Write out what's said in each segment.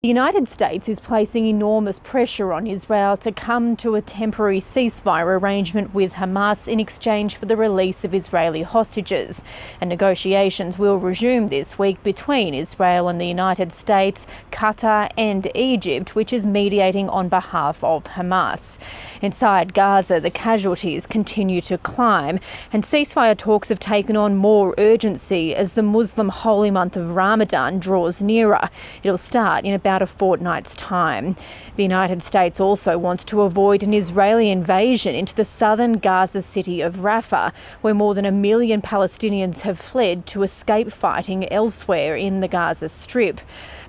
The United States is placing enormous pressure on Israel to come to a temporary ceasefire arrangement with Hamas in exchange for the release of Israeli hostages. And negotiations will resume this week between Israel and the United States, Qatar and Egypt, which is mediating on behalf of Hamas. Inside Gaza, the casualties continue to climb, and ceasefire talks have taken on more urgency as the Muslim holy month of Ramadan draws nearer. It'll start in about a fortnight's time. The United States also wants to avoid an Israeli invasion into the southern Gaza city of Rafah, where more than 1 million Palestinians have fled to escape fighting elsewhere in the Gaza Strip.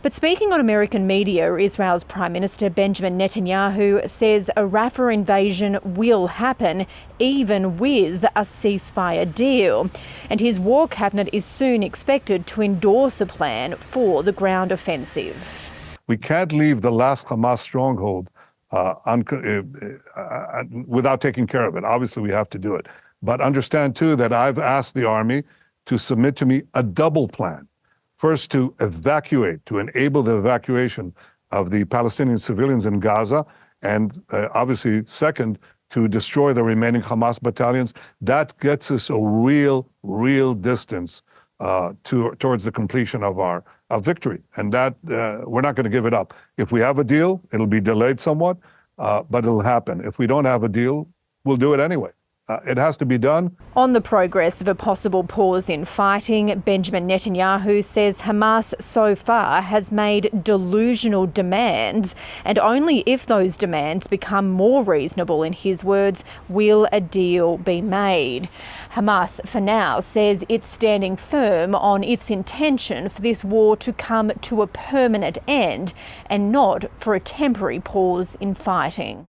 But speaking on American media, Israel's Prime Minister Benjamin Netanyahu says a Rafah invasion will happen, even with a ceasefire deal. And his war cabinet is soon expected to endorse a plan for the ground offensive. We can't leave the last Hamas stronghold without taking care of it. Obviously, we have to do it. But understand, too, that I've asked the army to submit to me a double plan. First, to evacuate, to enable the evacuation of the Palestinian civilians in Gaza. And obviously, second, to destroy the remaining Hamas battalions. That gets us a real distance towards the completion of our victory. And that we're not going to give it up. If we have a deal, it'll be delayed somewhat, but it'll happen. If we don't have a deal, we'll do it anyway. It has to be done. On the progress of a possible pause in fighting, Benjamin Netanyahu says Hamas so far has made delusional demands, and only if those demands become more reasonable, in his words, will a deal be made. Hamas, for now, says it's standing firm on its intention for this war to come to a permanent end and not for a temporary pause in fighting.